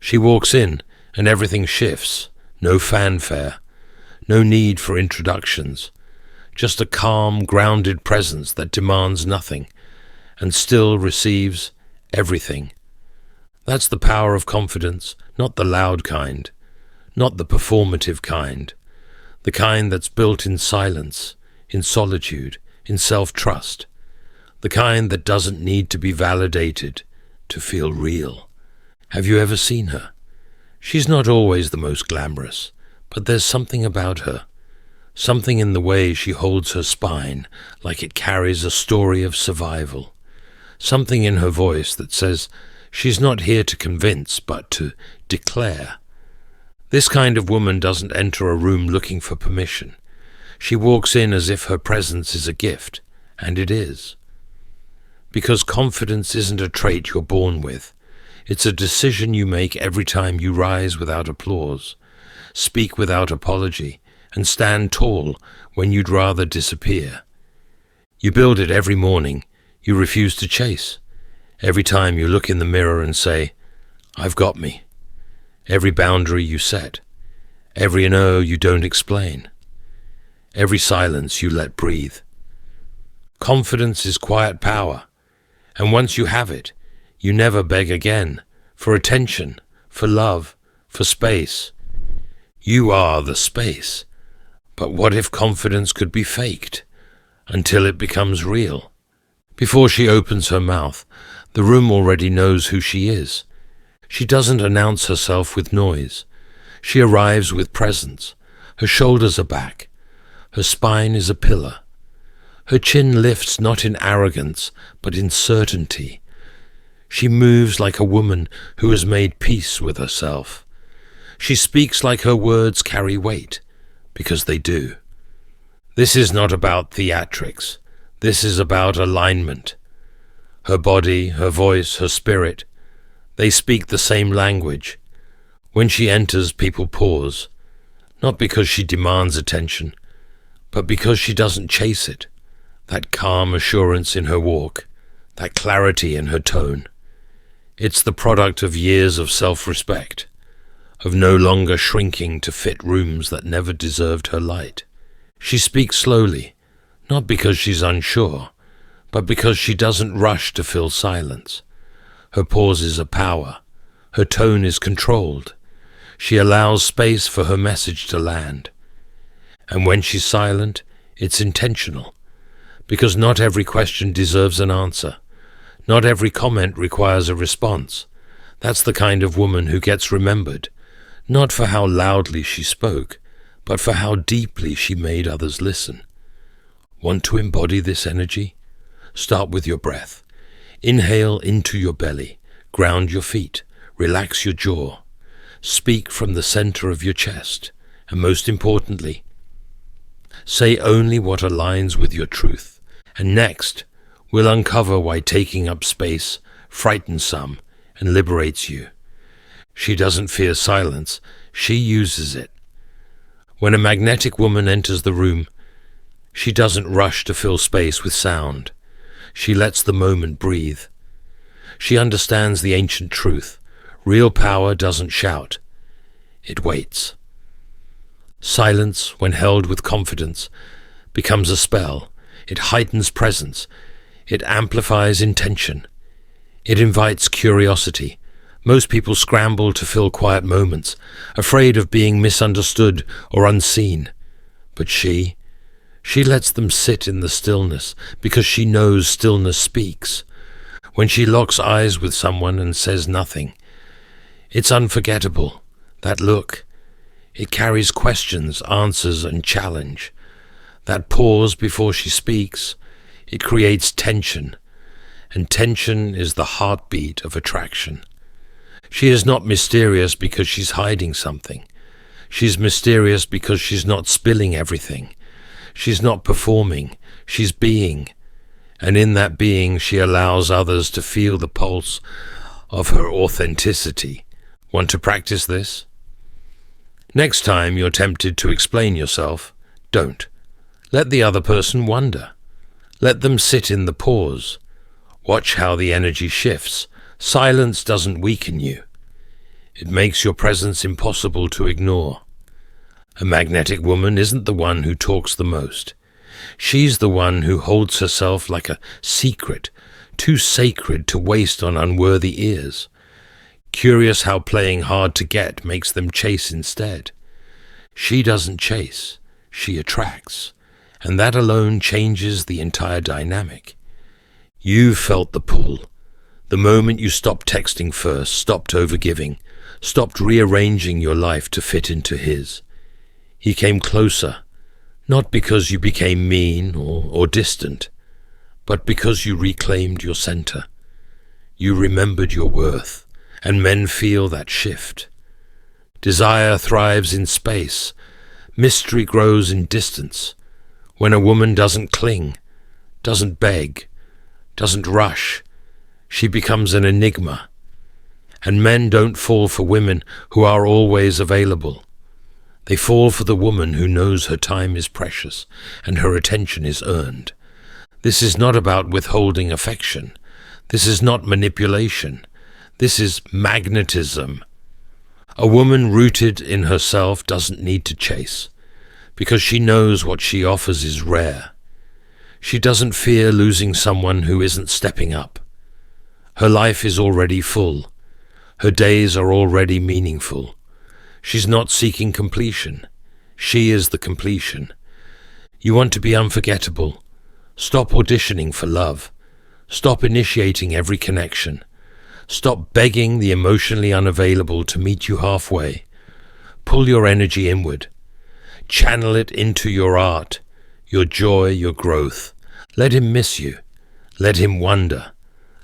She walks in and everything shifts. No fanfare, no need for introductions. Just a calm, grounded presence that demands nothing and still receives everything. That's the power of confidence, not the loud kind, not the performative kind, the kind that's built in silence, in solitude, in self-trust, the kind that doesn't need to be validated to feel real. Have you ever seen her? She's not always the most glamorous, but there's something about her, something in the way she holds her spine like it carries a story of survival, something in her voice that says she's not here to convince but to declare. This kind of woman doesn't enter a room looking for permission. She walks in as if her presence is a gift, and it is. Because confidence isn't a trait you're born with. It's a decision you make every time you rise without applause, speak without apology, and stand tall when you'd rather disappear. You build it every morning. You refuse to chase. Every time you look in the mirror and say, "I've got me." Every boundary you set. Every no you don't explain. Every silence you let breathe. Confidence is quiet power, and once you have it, you never beg again for attention, for love, for space. You are the space. But what if confidence could be faked until it becomes real? Before she opens her mouth, the room already knows who she is. She doesn't announce herself with noise. She arrives with presence. Her shoulders are back. Her spine is a pillar. Her chin lifts not in arrogance, but in certainty. She moves like a woman who has made peace with herself. She speaks like her words carry weight, because they do. This is not about theatrics. This is about alignment. Her body, her voice, her spirit, they speak the same language. When she enters, people pause, not because she demands attention, but because she doesn't chase it. That calm assurance in her walk, that clarity in her tone. It's the product of years of self-respect, of no longer shrinking to fit rooms that never deserved her light. She speaks slowly, not because she's unsure, but because she doesn't rush to fill silence. Her pauses are power. Her tone is controlled. She allows space for her message to land. And when she's silent, it's intentional, because not every question deserves an answer. Not every comment requires a response. That's the kind of woman who gets remembered, not for how loudly she spoke, but for how deeply she made others listen. Want to embody this energy? Start with your breath. Inhale into your belly. Ground your feet. Relax your jaw. Speak from the center of your chest. And most importantly, say only what aligns with your truth. And next, we'll uncover why taking up space frightens some and liberates you. She doesn't fear silence. She uses it. When a magnetic woman enters the room, she doesn't rush to fill space with sound. She lets the moment breathe. She understands the ancient truth. Real power doesn't shout. It waits. Silence, when held with confidence, becomes a spell. It heightens presence. It amplifies intention. It invites curiosity. Most people scramble to fill quiet moments, afraid of being misunderstood or unseen. But she lets them sit in the stillness because she knows stillness speaks. When she locks eyes with someone and says nothing, it's unforgettable. That look, it carries questions, answers, and challenge. That pause before she speaks, it creates tension, and tension is the heartbeat of attraction. She is not mysterious because she's hiding something. She's mysterious because she's not spilling everything. She's not performing. She's being. And in that being, she allows others to feel the pulse of her authenticity. Want to practice this? Next time you're tempted to explain yourself, don't. Let the other person wonder. Let them sit in the pause. Watch how the energy shifts. Silence doesn't weaken you. It makes your presence impossible to ignore. A magnetic woman isn't the one who talks the most. She's the one who holds herself like a secret, too sacred to waste on unworthy ears. Curious how playing hard to get makes them chase instead. She doesn't chase, she attracts, and that alone changes the entire dynamic. You felt the pull. The moment you stopped texting first, stopped overgiving, stopped rearranging your life to fit into his. He came closer, not because you became mean or distant, but because you reclaimed your center. You remembered your worth, and men feel that shift. Desire thrives in space. Mystery grows in distance. When a woman doesn't cling, doesn't beg, doesn't rush, she becomes an enigma. And men don't fall for women who are always available. They fall for the woman who knows her time is precious and her attention is earned. This is not about withholding affection. This is not manipulation. This is magnetism. A woman rooted in herself doesn't need to chase, because she knows what she offers is rare. She doesn't fear losing someone who isn't stepping up. Her life is already full. Her days are already meaningful. She's not seeking completion. She is the completion. You want to be unforgettable. Stop auditioning for love. Stop initiating every connection. Stop begging the emotionally unavailable to meet you halfway. Pull your energy inward. Channel it into your art, your joy, your growth. Let him miss you. Let him wonder.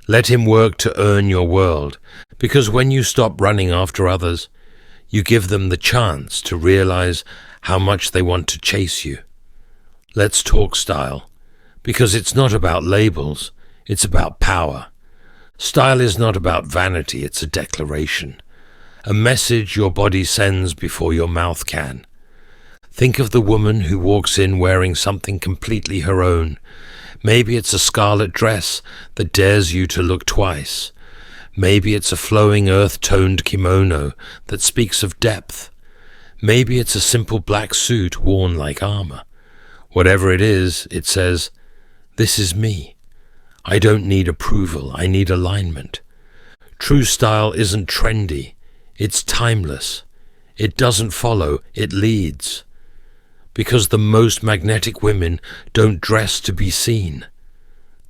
Let him work to earn your world, because when you stop running after others, you give them the chance to realize how much they want to chase you. Let's talk style, because it's not about labels, it's about power. Style is not about vanity, it's a declaration, a message your body sends before your mouth can. Think of the woman who walks in wearing something completely her own. Maybe it's a scarlet dress that dares you to look twice. Maybe it's a flowing earth-toned kimono that speaks of depth. Maybe it's a simple black suit worn like armor. Whatever it is, it says, "This is me. I don't need approval, I need alignment." True style isn't trendy, it's timeless. It doesn't follow, it leads. Because the most magnetic women don't dress to be seen.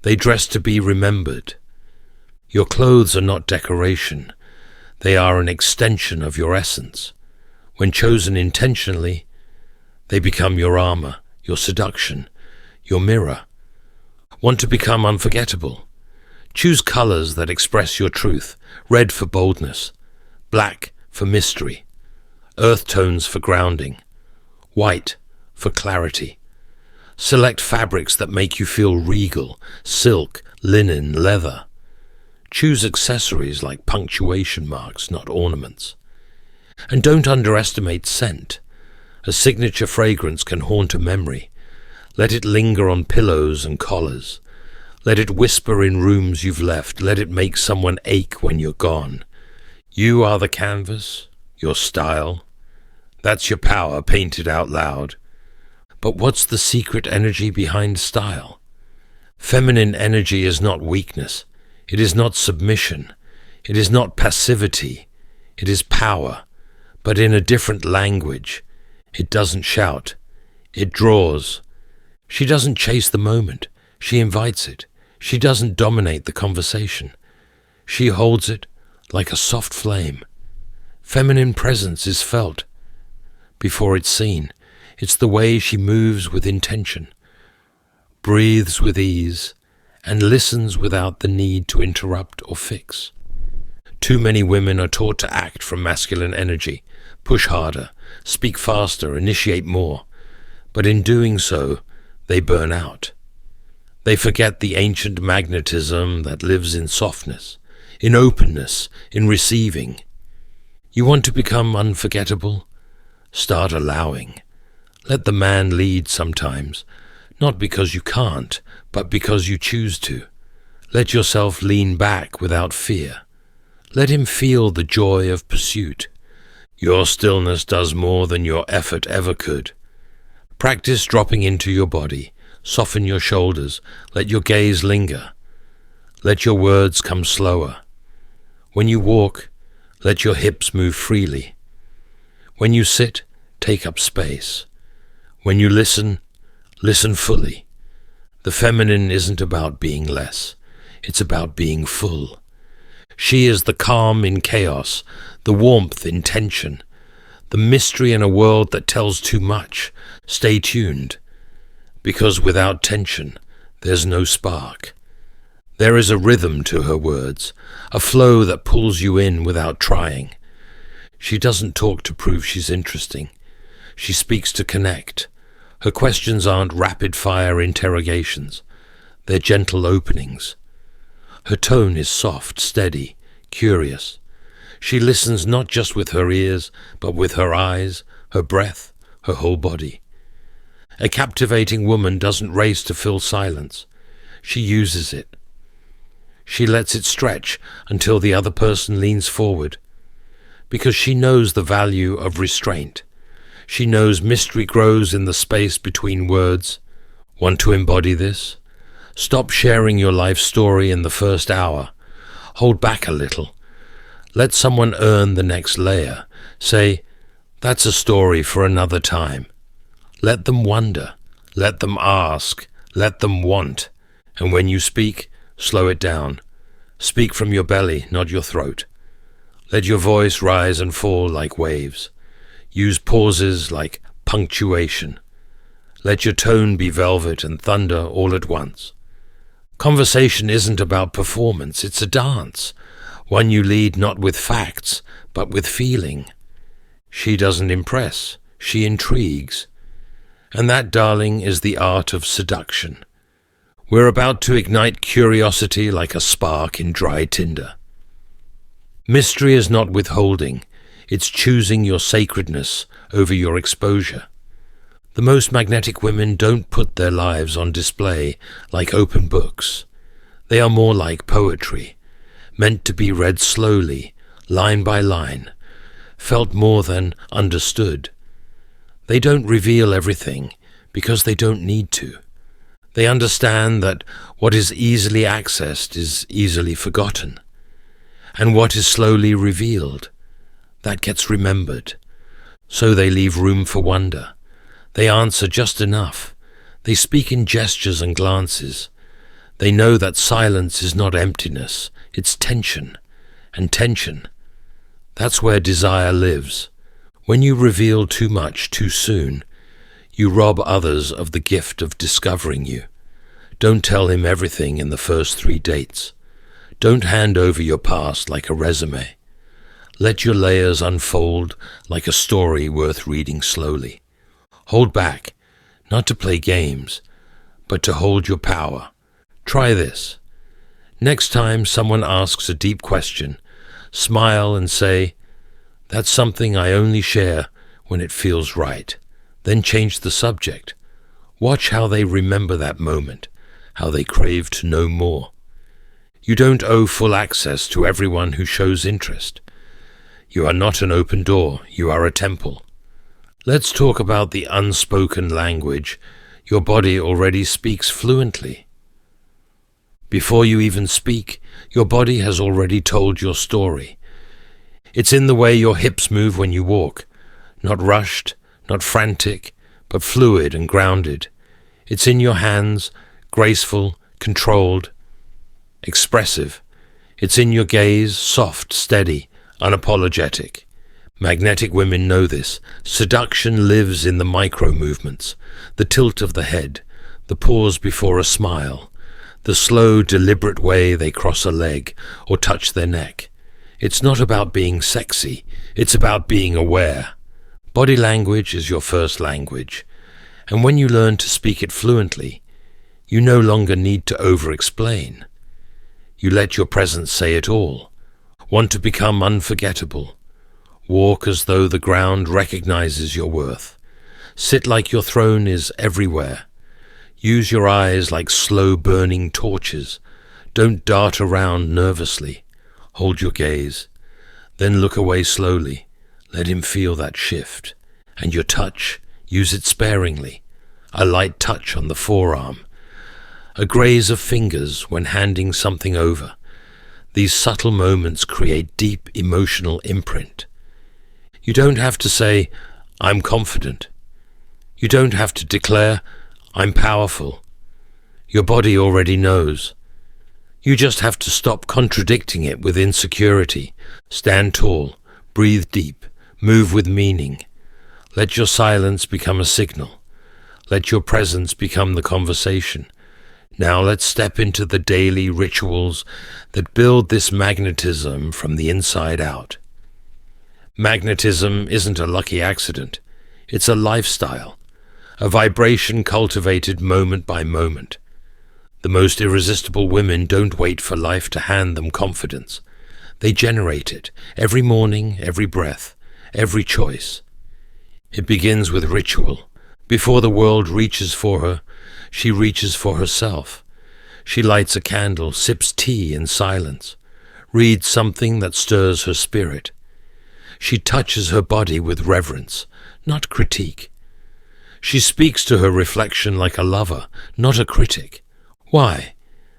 They dress to be remembered. Your clothes are not decoration. They are an extension of your essence. When chosen intentionally, they become your armor, your seduction, your mirror. Want to become unforgettable? Choose colors that express your truth. Red for boldness, black for mystery, earth tones for grounding, white for clarity. Select fabrics that make you feel regal, silk, linen, leather. Choose accessories like punctuation marks, not ornaments. And don't underestimate scent. A signature fragrance can haunt a memory. Let it linger on pillows and collars. Let it whisper in rooms you've left. Let it make someone ache when you're gone. You are the canvas, your style. That's your power painted out loud. But what's the secret energy behind style? Feminine energy is not weakness. It is not submission. It is not passivity. It is power, but in a different language. It doesn't shout. It draws. She doesn't chase the moment. She invites it. She doesn't dominate the conversation. She holds it like a soft flame. Feminine presence is felt before it's seen. It's the way she moves with intention, breathes with ease, and listens without the need to interrupt or fix. Too many women are taught to act from masculine energy, push harder, speak faster, initiate more. But in doing so, they burn out. They forget the ancient magnetism that lives in softness, in openness, in receiving. You want to become unforgettable? Start allowing. Let the man lead sometimes, not because you can't, but because you choose to. Let yourself lean back without fear. Let him feel the joy of pursuit. Your stillness does more than your effort ever could. Practice dropping into your body. Soften your shoulders. Let your gaze linger. Let your words come slower. When you walk, let your hips move freely. When you sit, take up space. When you listen, listen fully. The feminine isn't about being less. It's about being full. She is the calm in chaos, the warmth in tension, the mystery in a world that tells too much. Stay tuned, because without tension, there's no spark. There is a rhythm to her words, a flow that pulls you in without trying. She doesn't talk to prove she's interesting. She speaks to connect. Her questions aren't rapid-fire interrogations. They're gentle openings. Her tone is soft, steady, curious. She listens not just with her ears, but with her eyes, her breath, her whole body. A captivating woman doesn't race to fill silence. She uses it. She lets it stretch until the other person leans forward, because she knows the value of restraint. She knows mystery grows in the space between words. Want to embody this? Stop sharing your life story in the first hour. Hold back a little. Let someone earn the next layer. Say, that's a story for another time. Let them wonder. Let them ask. Let them want. And when you speak, slow it down. Speak from your belly, not your throat. Let your voice rise and fall like waves. Use pauses like punctuation. Let your tone be velvet and thunder all at once. Conversation isn't about performance, it's a dance. One you lead not with facts, but with feeling. She doesn't impress, she intrigues. And that, darling, is the art of seduction. We're about to ignite curiosity like a spark in dry tinder. Mystery is not withholding, it's choosing your sacredness over your exposure. The most magnetic women don't put their lives on display like open books. They are more like poetry, meant to be read slowly, line by line, felt more than understood. They don't reveal everything because they don't need to. They understand that what is easily accessed is easily forgotten, and what is slowly revealed, that gets remembered. So they leave room for wonder. They answer just enough. They speak in gestures and glances. They know that silence is not emptiness, it's tension. And tension, that's where desire lives. When you reveal too much too soon, you rob others of the gift of discovering you. Don't tell him everything in the first 3 dates. Don't hand over your past like a resume. Let your layers unfold like a story worth reading slowly. Hold back, not to play games, but to hold your power. Try this. Next time someone asks a deep question, smile and say, "That's something I only share when it feels right." Then change the subject. Watch how they remember that moment, how they crave to know more. You don't owe full access to everyone who shows interest. You are not an open door, you are a temple. Let's talk about the unspoken language your body already speaks fluently. Before you even speak, your body has already told your story. It's in the way your hips move when you walk, not rushed, not frantic, but fluid and grounded. It's in your hands, graceful, controlled, expressive. It's in your gaze, soft, steady, unapologetic. Magnetic women know this. Seduction lives in the micro-movements, the tilt of the head, the pause before a smile, the slow, deliberate way they cross a leg or touch their neck. It's not about being sexy, it's about being aware. Body language is your first language, and when you learn to speak it fluently, you no longer need to over-explain. You let your presence say it all. Want to become unforgettable. Walk as though the ground recognizes your worth. Sit like your throne is everywhere. Use your eyes like slow-burning torches. Don't dart around nervously. Hold your gaze. Then look away slowly. Let him feel that shift. And your touch, use it sparingly. A light touch on the forearm. A graze of fingers when handing something over. These subtle moments create deep emotional imprint. You don't have to say, "I'm confident." You don't have to declare, "I'm powerful." Your body already knows. You just have to stop contradicting it with insecurity. Stand tall, breathe deep, move with meaning. Let your silence become a signal. Let your presence become the conversation. Now let's step into the daily rituals that build this magnetism from the inside out. Magnetism isn't a lucky accident. It's a lifestyle, a vibration cultivated moment by moment. The most irresistible women don't wait for life to hand them confidence. They generate it every morning, every breath, every choice. It begins with ritual. Before the world reaches for her, she reaches for herself. She lights a candle, sips tea in silence, reads something that stirs her spirit. She touches her body with reverence, not critique. She speaks to her reflection like a lover, not a critic. Why?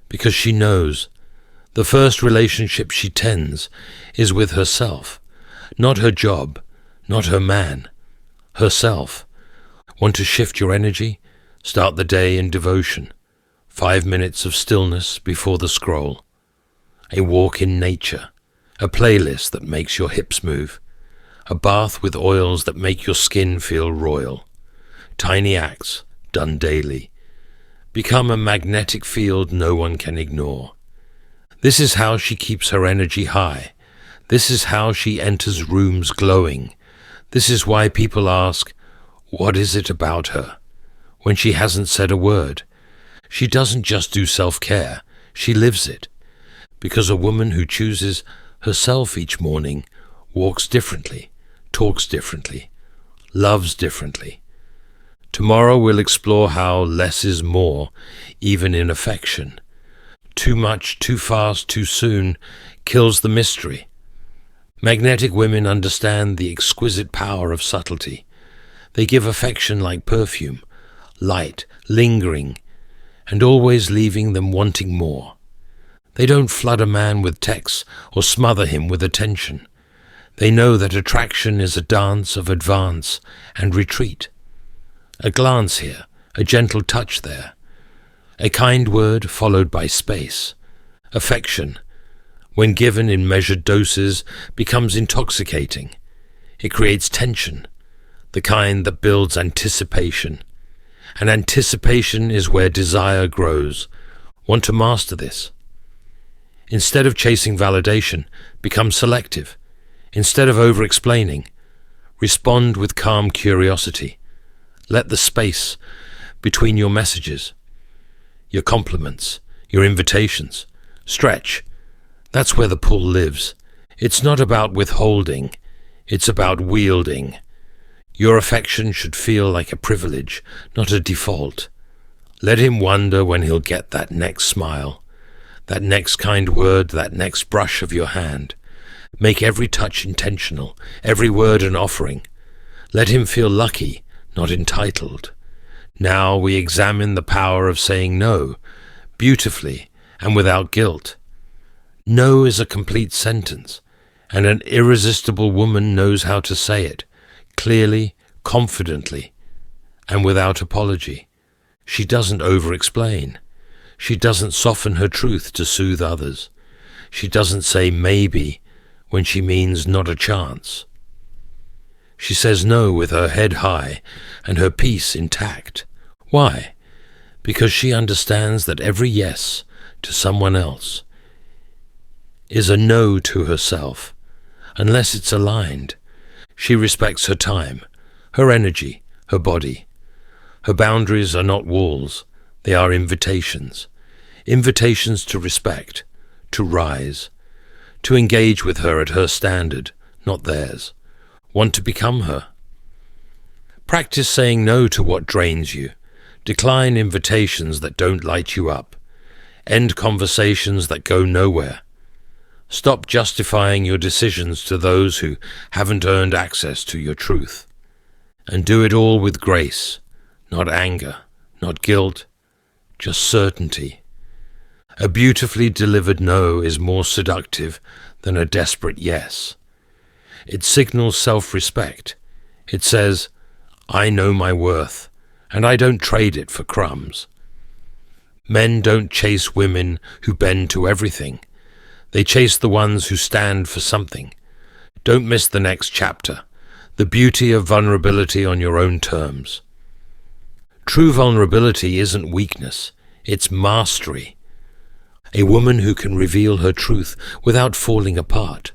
Because she knows. The first relationship she tends is with herself, not her job, not her man, herself. Want to shift your energy? Start the day in devotion. 5 minutes of stillness before the scroll. A walk in nature. A playlist that makes your hips move. A bath with oils that make your skin feel royal. Tiny acts, done daily. Become a magnetic field no one can ignore. This is how she keeps her energy high. This is how she enters rooms glowing. This is why people ask, what is it about her? When she hasn't said a word. She doesn't just do self-care, she lives it. Because a woman who chooses herself each morning walks differently, talks differently, loves differently. Tomorrow we'll explore how less is more, even in affection. Too much, too fast, too soon kills the mystery. Magnetic women understand the exquisite power of subtlety. They give affection like perfume, light, lingering, and always leaving them wanting more. They don't flood a man with texts or smother him with attention. They know that attraction is a dance of advance and retreat. A glance here, a gentle touch there. A kind word followed by space. Affection, when given in measured doses, becomes intoxicating. It creates tension, the kind that builds anticipation. And anticipation is where desire grows. Want to master this? Instead of chasing validation, become selective. Instead of over-explaining, respond with calm curiosity. Let the space between your messages, your compliments, your invitations, stretch. That's where the pull lives. It's not about withholding, it's about wielding. Your affection should feel like a privilege, not a default. Let him wonder when he'll get that next smile, that next kind word, that next brush of your hand. Make every touch intentional, every word an offering. Let him feel lucky, not entitled. Now we examine the power of saying no, beautifully and without guilt. No is a complete sentence, and an irresistible woman knows how to say it, clearly, confidently, and without apology. She doesn't over-explain. She doesn't soften her truth to soothe others. She doesn't say maybe when she means not a chance. She says no with her head high and her peace intact. Why? Because she understands that every yes to someone else is a no to herself, unless it's aligned. She respects her time, her energy, her body. Her boundaries are not walls, they are invitations. Invitations to respect, to rise, to engage with her at her standard, not theirs. Want to become her? Practice saying no to what drains you. Decline invitations that don't light you up. End conversations that go nowhere. Stop justifying your decisions to those who haven't earned access to your truth. And do it all with grace, not anger, not guilt, just certainty. A beautifully delivered no is more seductive than a desperate yes. It signals self-respect. It says, I know my worth, and I don't trade it for crumbs. Men don't chase women who bend to everything. They chase the ones who stand for something. Don't miss the next chapter, the beauty of vulnerability on your own terms. True vulnerability isn't weakness, it's mastery. A woman who can reveal her truth without falling apart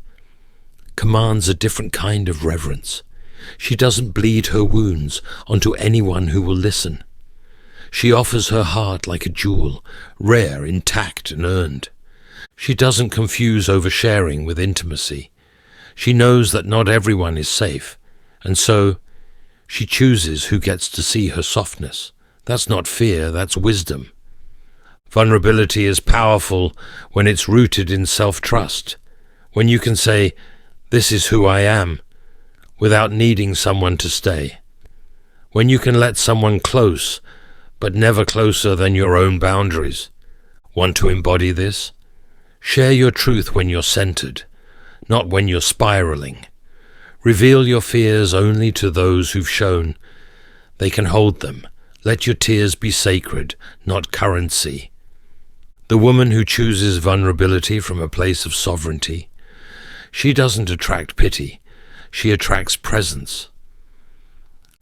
commands a different kind of reverence. She doesn't bleed her wounds onto anyone who will listen. She offers her heart like a jewel, rare, intact, and earned. She doesn't confuse oversharing with intimacy. She knows that not everyone is safe, and so she chooses who gets to see her softness. That's not fear, that's wisdom. Vulnerability is powerful when it's rooted in self-trust, when you can say, this is who I am, without needing someone to stay. When you can let someone close, but never closer than your own boundaries. Want to embody this? Share your truth when you're centered, not when you're spiraling. Reveal your fears only to those who've shown they can hold them. Let your tears be sacred, not currency. The woman who chooses vulnerability from a place of sovereignty, she doesn't attract pity, she attracts presence.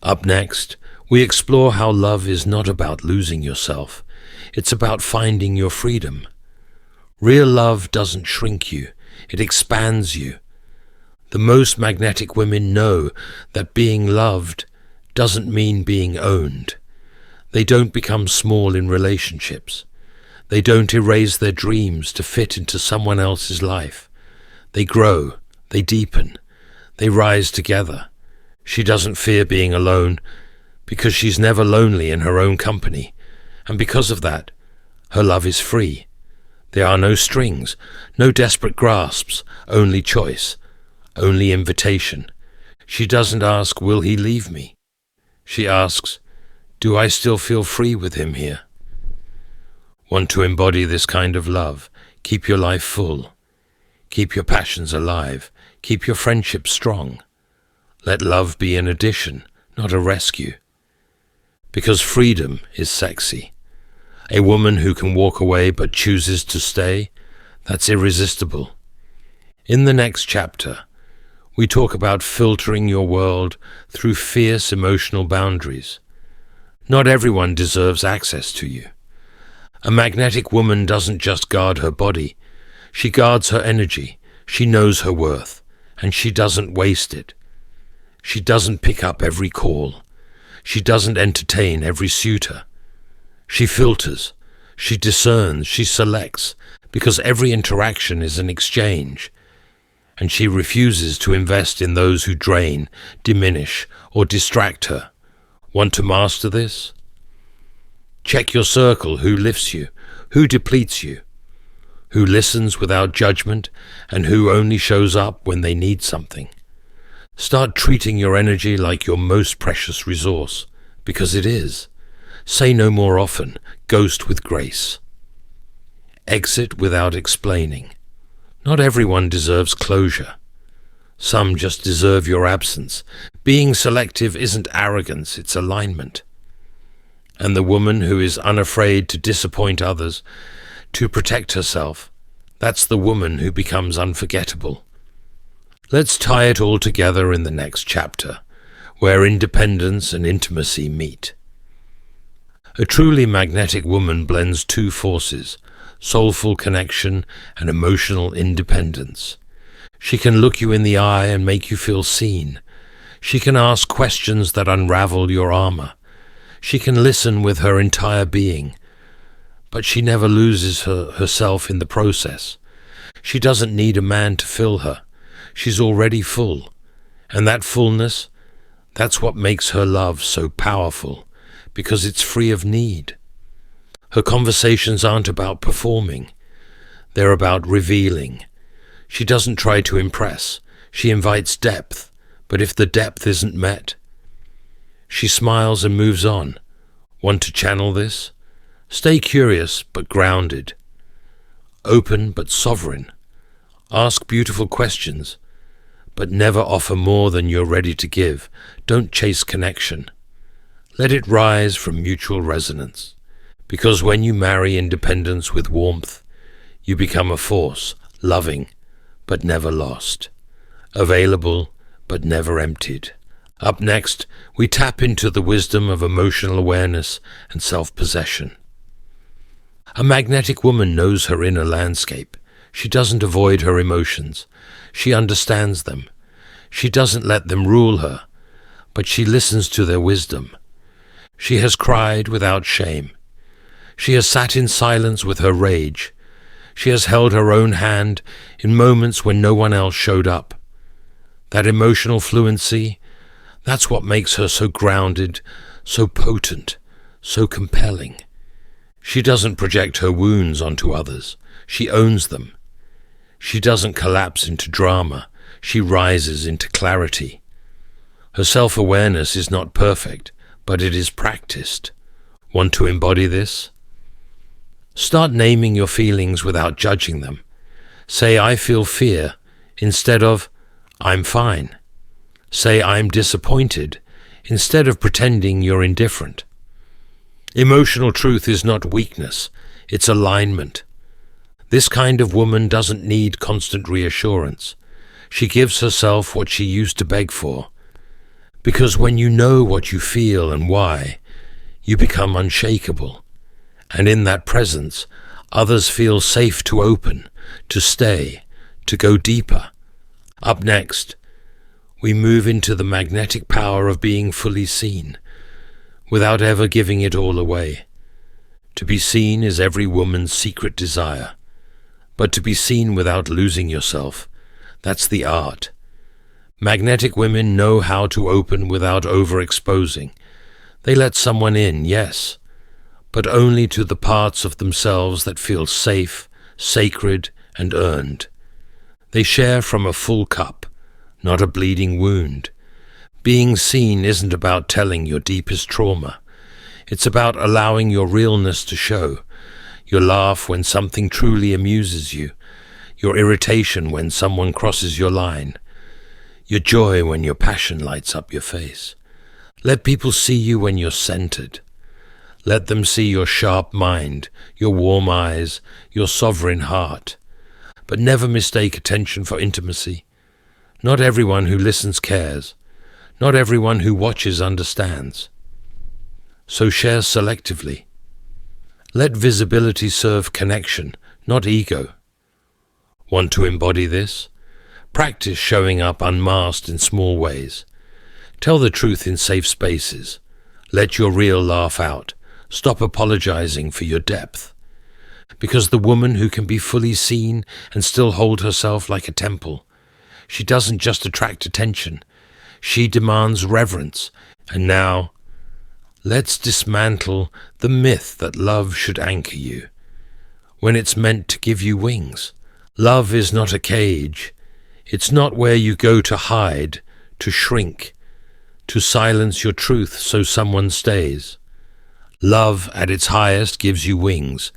Up next, we explore how love is not about losing yourself, it's about finding your freedom. Real love doesn't shrink you, it expands you. The most magnetic women know that being loved doesn't mean being owned. They don't become small in relationships. They don't erase their dreams to fit into someone else's life. They grow, they deepen, they rise together. She doesn't fear being alone because she's never lonely in her own company, and because of that, her love is free. There are no strings, no desperate grasps, only choice, only invitation. She doesn't ask, will he leave me? She asks, do I still feel free with him here? Want to embody this kind of love? Keep your life full. Keep your passions alive. Keep your friendships strong. Let love be an addition, not a rescue. Because freedom is sexy. A woman who can walk away but chooses to stay, that's irresistible. In the next chapter, we talk about filtering your world through fierce emotional boundaries. Not everyone deserves access to you. A magnetic woman doesn't just guard her body, she guards her energy, she knows her worth, and she doesn't waste it. She doesn't pick up every call. She doesn't entertain every suitor. She filters, she discerns, she selects, because every interaction is an exchange. And she refuses to invest in those who drain, diminish, or distract her. Want to master this? Check your circle, who lifts you, who depletes you, who listens without judgment, and who only shows up when they need something. Start treating your energy like your most precious resource, because it is. Say no more often, ghost with grace. Exit without explaining. Not everyone deserves closure. Some just deserve your absence. Being selective isn't arrogance, it's alignment. And the woman who is unafraid to disappoint others, to protect herself, that's the woman who becomes unforgettable. Let's tie it all together in the next chapter, where independence and intimacy meet. A truly magnetic woman blends two forces, soulful connection and emotional independence. She can look you in the eye and make you feel seen. She can ask questions that unravel your armor. She can listen with her entire being, but she never loses herself in the process. She doesn't need a man to fill her. She's already full, and that fullness, that's what makes her love so powerful, because it's free of need. Her conversations aren't about performing, they're about revealing. She doesn't try to impress. She invites depth, but if the depth isn't met, she smiles and moves on. Want to channel this? Stay curious but grounded. Open but sovereign. Ask beautiful questions, but never offer more than you're ready to give. Don't chase connection. Let it rise from mutual resonance. Because when you marry independence with warmth, you become a force, loving but never lost, available but never emptied. Up next, we tap into the wisdom of emotional awareness and self-possession. A magnetic woman knows her inner landscape. She doesn't avoid her emotions. She understands them. She doesn't let them rule her, but she listens to their wisdom. She has cried without shame. She has sat in silence with her rage. She has held her own hand in moments when no one else showed up. That emotional fluency, that's what makes her so grounded, so potent, so compelling. She doesn't project her wounds onto others. She owns them. She doesn't collapse into drama. She rises into clarity. Her self-awareness is not perfect, but it is practiced. Want to embody this? Start naming your feelings without judging them. Say, I feel fear, instead of, I'm fine. Say, I'm disappointed, instead of pretending you're indifferent. Emotional truth is not weakness, it's alignment. This kind of woman doesn't need constant reassurance. She gives herself what she used to beg for. Because when you know what you feel and why, you become unshakable. And in that presence, others feel safe to open, to stay, to go deeper. Up next, we move into the magnetic power of being fully seen, without ever giving it all away. To be seen is every woman's secret desire. But to be seen without losing yourself, that's the art. Magnetic women know how to open without overexposing. They let someone in, yes, but only to the parts of themselves that feel safe, sacred, and earned. They share from a full cup, not a bleeding wound. Being seen isn't about telling your deepest trauma. It's about allowing your realness to show. Your laugh when something truly amuses you. Your irritation when someone crosses your line. Your joy when your passion lights up your face. Let people see you when you're centered. Let them see your sharp mind, your warm eyes, your sovereign heart. But never mistake attention for intimacy. Not everyone who listens cares. Not everyone who watches understands. So share selectively. Let visibility serve connection, not ego. Want to embody this? Practice showing up unmasked in small ways. Tell the truth in safe spaces. Let your real laugh out. Stop apologizing for your depth. Because the woman who can be fully seen and still hold herself like a temple, she doesn't just attract attention. She demands reverence. And now, let's dismantle the myth that love should anchor you, when it's meant to give you wings. Love is not a cage. It's not where you go to hide, to shrink, to silence your truth so someone stays. Love at its highest gives you wings.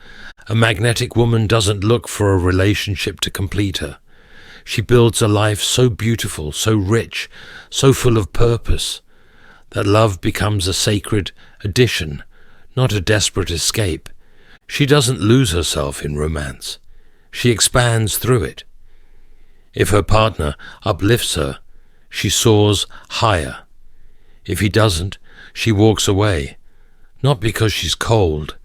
A magnetic woman doesn't look for a relationship to complete her. She builds a life so beautiful, so rich, so full of purpose, that love becomes a sacred addition, not a desperate escape. She doesn't lose herself in romance. She expands through it. If her partner uplifts her, she soars higher. If he doesn't, she walks away, not because she's cold,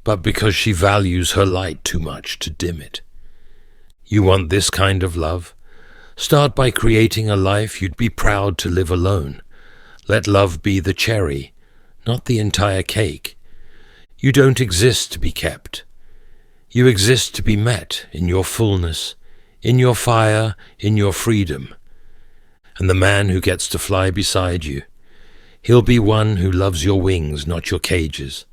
but because she values her light too much to dim it. You want this kind of love? Start by creating a life you'd be proud to live alone. Let love be the cherry, not the entire cake. You don't exist to be kept. You exist to be met in your fullness, in your fire, in your freedom. And the man who gets to fly beside you, he'll be one who loves your wings, not your cages.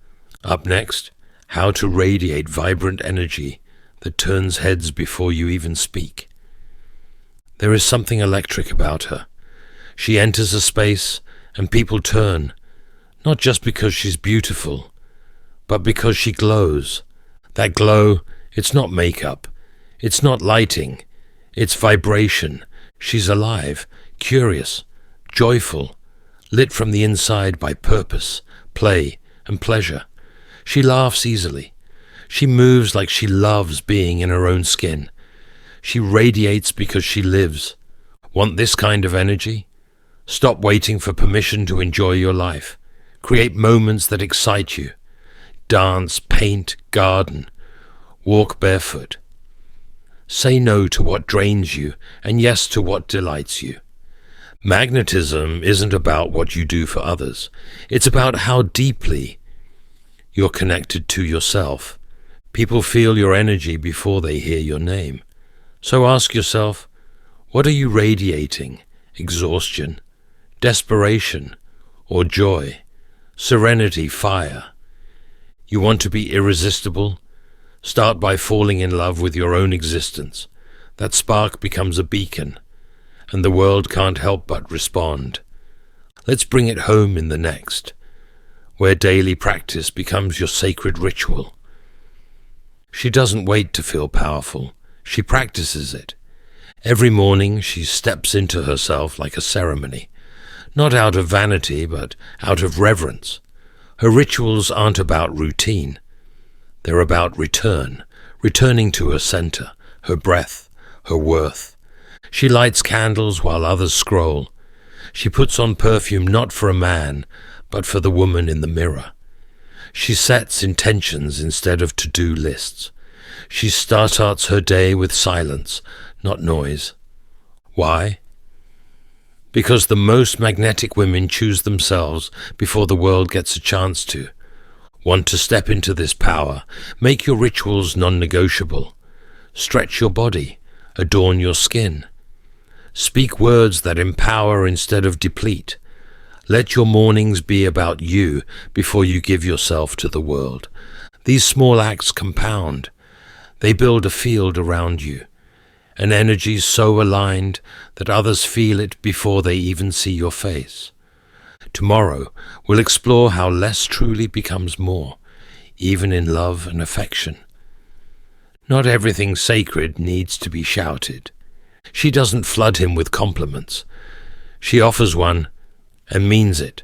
Up next, how to radiate vibrant energy that turns heads before you even speak. There is something electric about her. She enters a space and people turn, not just because she's beautiful, but because she glows. That glow, it's not makeup, it's not lighting, it's vibration. She's alive, curious, joyful, lit from the inside by purpose, play, and pleasure. She laughs easily. She moves like she loves being in her own skin. She radiates because she lives. Want this kind of energy? Stop waiting for permission to enjoy your life. Create moments that excite you. Dance, paint, garden. Walk barefoot. Say no to what drains you and yes to what delights you. Magnetism isn't about what you do for others. It's about how deeply you're connected to yourself. People feel your energy before they hear your name. So ask yourself, what are you radiating? Exhaustion, desperation, or joy? Serenity, fire. You want to be irresistible? Start by falling in love with your own existence. That spark becomes a beacon, and the world can't help but respond. Let's bring it home in the next, where daily practice becomes your sacred ritual. She doesn't wait to feel powerful. She practices it. Every morning she steps into herself like a ceremony, not out of vanity, but out of reverence. Her rituals aren't about routine. They're about returning to her center, her breath, her worth. She lights candles while others scroll. She puts on perfume not for a man, but for the woman in the mirror. She sets intentions instead of to-do lists. She starts her day with silence, not noise. Why? Because the most magnetic women choose themselves before the world gets a chance to. Want to step into this power? Make your rituals non-negotiable. Stretch your body. Adorn your skin. Speak words that empower instead of deplete. Let your mornings be about you before you give yourself to the world. These small acts compound. They build a field around you, an energy so aligned that others feel it before they even see your face. Tomorrow, we'll explore how less truly becomes more, even in love and affection. Not everything sacred needs to be shouted. She doesn't flood him with compliments. She offers one and means it.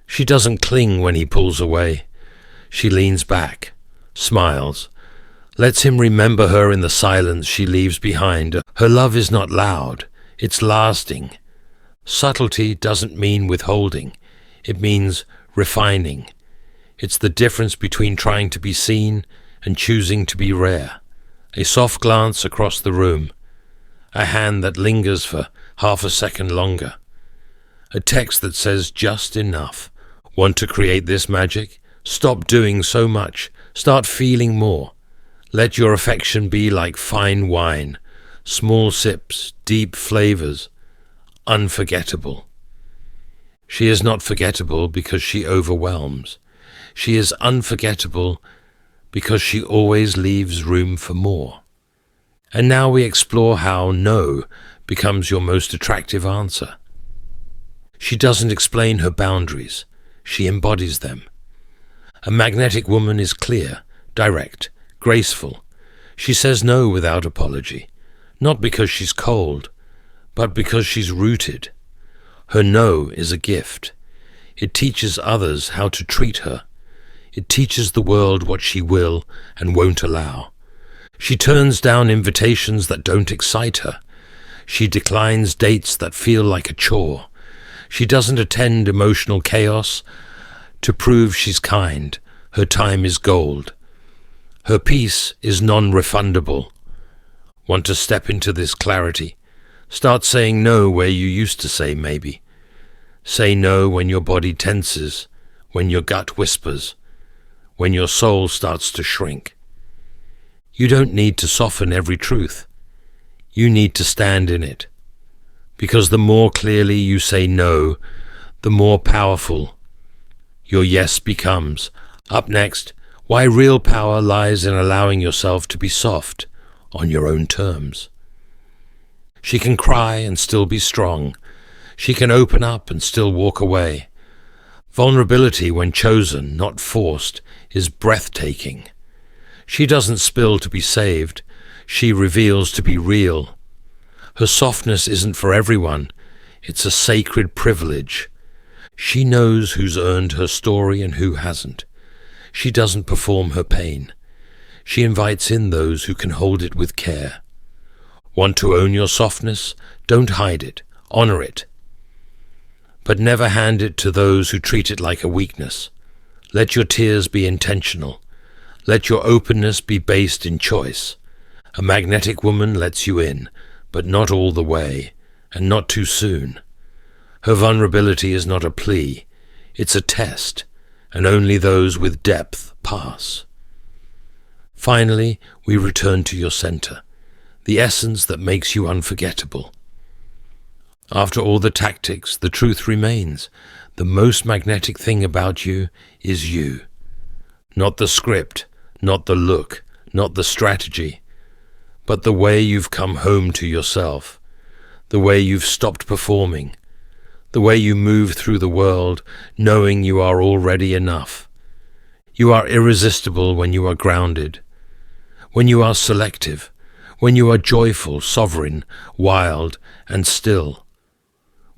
She doesn't cling when he pulls away. She leans back, smiles, lets him remember her in the silence she leaves behind. Her love is not loud, it's lasting. Subtlety doesn't mean withholding, it means refining. It's the difference between trying to be seen and choosing to be rare. A soft glance across the room, a hand that lingers for half a second longer, a text that says just enough. Want to create this magic? Stop doing so much, start feeling more. Let your affection be like fine wine, small sips, deep flavors, unforgettable. She is not forgettable because she overwhelms. She is unforgettable because she always leaves room for more. And now we explore how no becomes your most attractive answer. She doesn't explain her boundaries, she embodies them. A magnetic woman is clear, direct, graceful. She says no without apology, not because she's cold, but because she's rooted. Her no is a gift. It teaches others how to treat her. It teaches the world what she will and won't allow. She turns down invitations that don't excite her. She declines dates that feel like a chore. She doesn't attend emotional chaos to prove she's kind. Her time is gold. Her peace is non-refundable. Want to step into this clarity? Start saying no where you used to say maybe. Say no when your body tenses, when your gut whispers, when your soul starts to shrink. You don't need to soften every truth. You need to stand in it. Because the more clearly you say no, the more powerful your yes becomes. Up next, why real power lies in allowing yourself to be soft on your own terms. She can cry and still be strong. She can open up and still walk away. Vulnerability, when chosen, not forced, is breathtaking. She doesn't spill to be saved. She reveals to be real. Her softness isn't for everyone. It's a sacred privilege. She knows who's earned her story and who hasn't. She doesn't perform her pain. She invites in those who can hold it with care. Want to own your softness? Don't hide it. Honor it. But never hand it to those who treat it like a weakness. Let your tears be intentional. Let your openness be based in choice. A magnetic woman lets you in, but not all the way, and not too soon. Her vulnerability is not a plea. It's a test, and only those with depth pass. Finally, we return to your center, the essence that makes you unforgettable. After all the tactics, the truth remains. The most magnetic thing about you is you. Not the script, not the look, not the strategy, but the way you've come home to yourself, the way you've stopped performing, the way you move through the world knowing you are already enough. You are irresistible when you are grounded, when you are selective, when you are joyful, sovereign, wild, and still,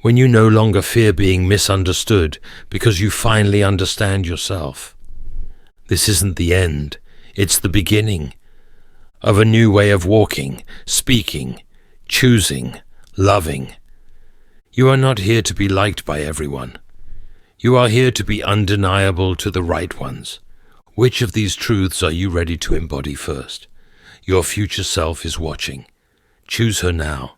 when you no longer fear being misunderstood because you finally understand yourself. This isn't the end, it's the beginning of a new way of walking, speaking, choosing, loving. You are not here to be liked by everyone. You are here to be undeniable to the right ones. Which of these truths are you ready to embody first? Your future self is watching. Choose her now.